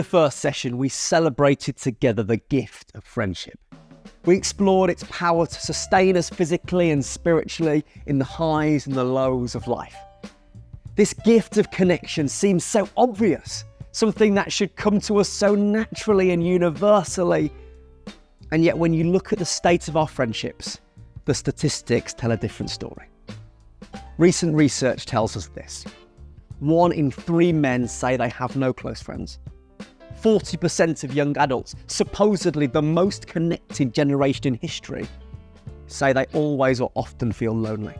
first session, we celebrated together the gift of friendship. We explored its power to sustain us physically and spiritually in the highs and the lows of life. This gift of connection seems so obvious, something that should come to us so naturally and universally. And yet when you look at the state of our friendships, the statistics tell a different story. Recent research tells us this. 1 in 3 men say they have no close friends. 40% of young adults, supposedly the most connected generation in history, say they always or often feel lonely.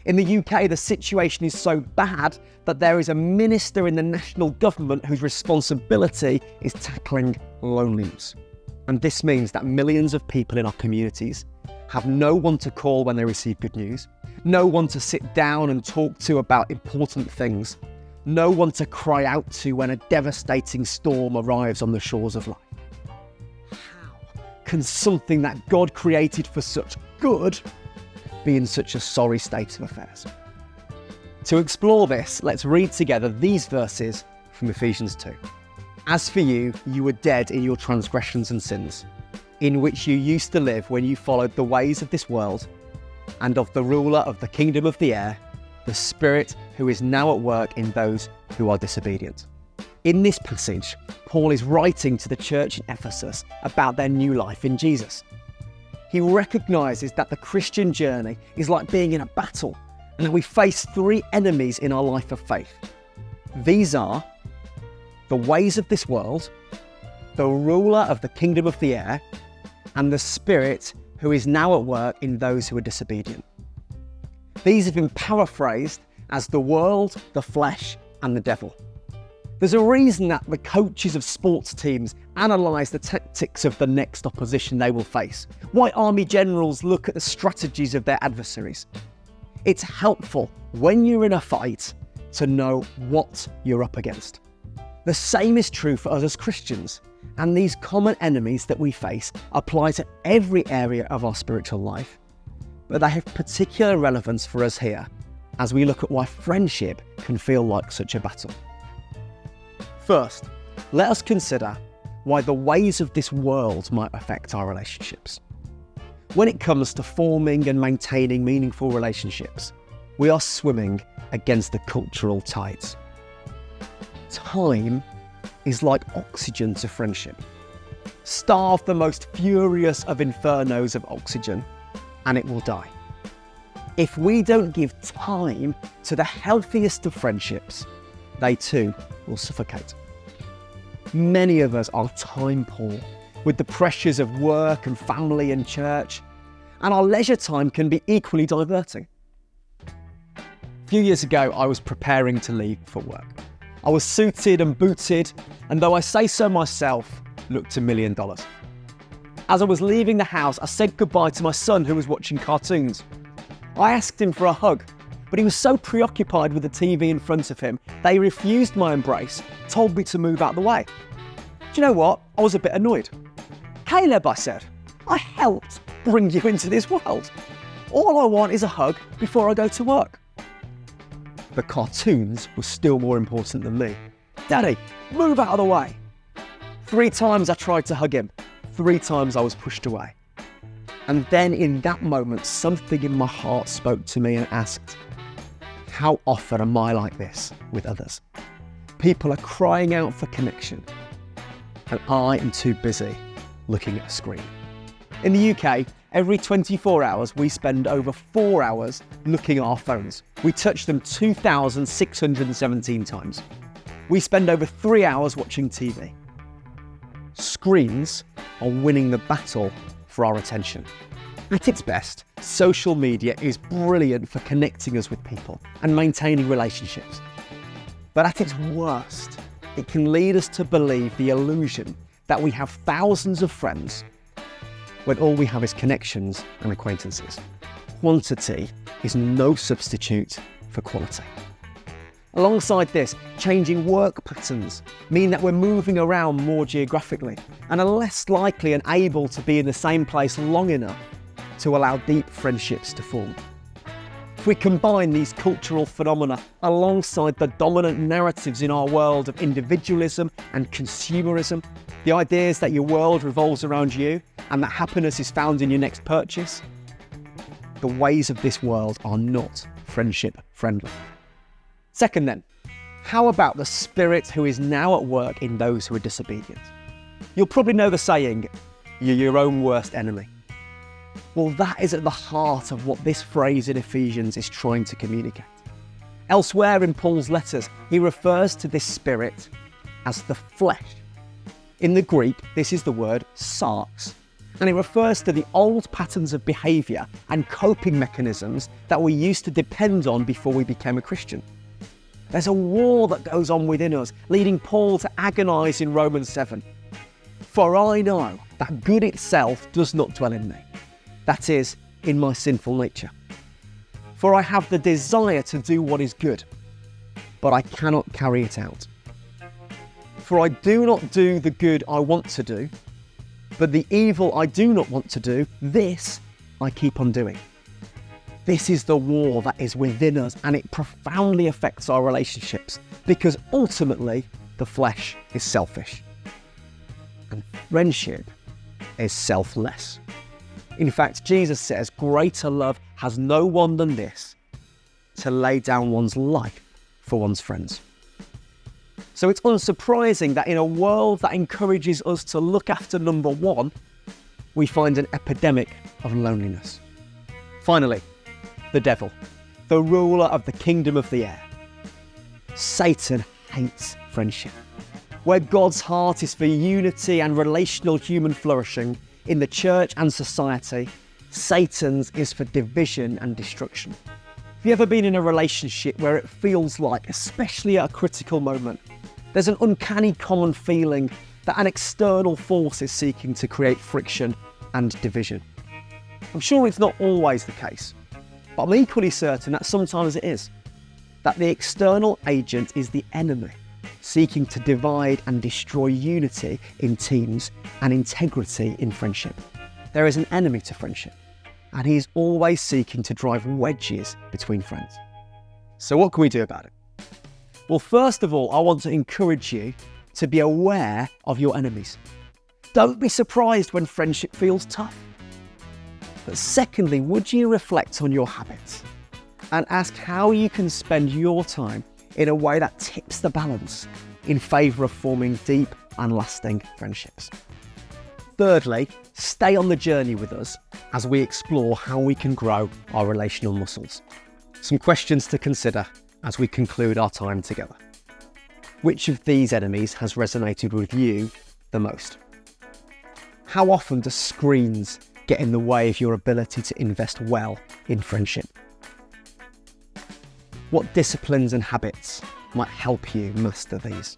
In the UK, the situation is so bad that there is a minister in the national government whose responsibility is tackling loneliness. And this means that millions of people in our communities have no one to call when they receive good news, no one to sit down and talk to about important things, no one to cry out to when a devastating storm arrives on the shores of life. How can something that God created for such good be in such a sorry state of affairs? To explore this, let's read together these verses from Ephesians 2. As for you, you were dead in your transgressions and sins, in which you used to live when you followed the ways of this world and of the ruler of the kingdom of the air, the Spirit who is now at work in those who are disobedient. In this passage, Paul is writing to the church in Ephesus about their new life in Jesus. He recognises that the Christian journey is like being in a battle and that we face 3 enemies in our life of faith. These are the ways of this world, the ruler of the kingdom of the air, and the Spirit who is now at work in those who are disobedient. These have been paraphrased as the world, the flesh, and the devil. There's a reason that the coaches of sports teams analyse the tactics of the next opposition they will face, why army generals look at the strategies of their adversaries. It's helpful when you're in a fight to know what you're up against. The same is true for us as Christians, and these common enemies that we face apply to every area of our spiritual life, but they have particular relevance for us here as we look at why friendship can feel like such a battle. First, let us consider why the ways of this world might affect our relationships. When it comes to forming and maintaining meaningful relationships, we are swimming against the cultural tides. Time is like oxygen to friendship. Starve the most furious of infernos of oxygen, and it will die. If we don't give time to the healthiest of friendships, they too will suffocate. Many of us are time poor with the pressures of work and family and church, and our leisure time can be equally diverting. A few years ago, I was preparing to leave for work. I was suited and booted, and though I say so myself, looked $1 million. As I was leaving the house, I said goodbye to my son who was watching cartoons. I asked him for a hug, but he was so preoccupied with the TV in front of him that he refused my embrace, told me to move out the way. Do you know what? I was a bit annoyed. Caleb, I said, I helped bring you into this world. All I want is a hug before I go to work. The cartoons were still more important than me. Daddy, move out of the way. 3 times I tried to hug him. 3 times I was pushed away. And then in that moment, something in my heart spoke to me and asked, how often am I like this with others? People are crying out for connection, and I am too busy looking at a screen. In the UK, every 24 hours, we spend over 4 hours looking at our phones. We touch them 2,617 times. We spend over 3 hours watching TV. Screens are winning the battle for our attention. At its best, social media is brilliant for connecting us with people and maintaining relationships. But at its worst, it can lead us to believe the illusion that we have thousands of friends when all we have is connections and acquaintances. Quantity is no substitute for quality. Alongside this, changing work patterns mean that we're moving around more geographically and are less likely and able to be in the same place long enough to allow deep friendships to form. If we combine these cultural phenomena alongside the dominant narratives in our world of individualism and consumerism, the ideas that your world revolves around you and that happiness is found in your next purchase, the ways of this world are not friendship friendly. Second then, how about the Spirit who is now at work in those who are disobedient? You'll probably know the saying, you're your own worst enemy. Well, that is at the heart of what this phrase in Ephesians is trying to communicate. Elsewhere in Paul's letters, he refers to this spirit as the flesh. In the Greek, this is the word sarx, and it refers to the old patterns of behaviour and coping mechanisms that we used to depend on before we became a Christian. There's a war that goes on within us, leading Paul to agonise in Romans 7. For I know that good itself does not dwell in me, that is, in my sinful nature. For I have the desire to do what is good, but I cannot carry it out. For I do not do the good I want to do, but the evil I do not want to do, this I keep on doing. This is the war that is within us, and it profoundly affects our relationships because ultimately the flesh is selfish and friendship is selfless. In fact, Jesus says, greater love has no one than this, to lay down one's life for one's friends. So it's unsurprising that in a world that encourages us to look after number one, we find an epidemic of loneliness. Finally, the devil, the ruler of the kingdom of the air. Satan hates friendship. Where God's heart is for unity and relational human flourishing in the church and society, Satan's is for division and destruction. Have you ever been in a relationship where it feels like, especially at a critical moment, there's an uncanny common feeling that an external force is seeking to create friction and division? I'm sure it's not always the case, but I'm equally certain that sometimes it is. That the external agent is the enemy, seeking to divide and destroy unity in teams and integrity in friendship. There is an enemy to friendship, and he is always seeking to drive wedges between friends. So what can we do about it? Well, first of all, I want to encourage you to be aware of your enemies. Don't be surprised when friendship feels tough. But secondly, would you reflect on your habits and ask how you can spend your time in a way that tips the balance in favour of forming deep and lasting friendships? Thirdly, stay on the journey with us as we explore how we can grow our relational muscles. Some questions to consider as we conclude our time together. Which of these enemies has resonated with you the most? How often do screens get in the way of your ability to invest well in friendship? What disciplines and habits might help you master these?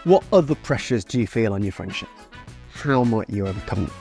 What other pressures do you feel on your friendships? How might you overcome them?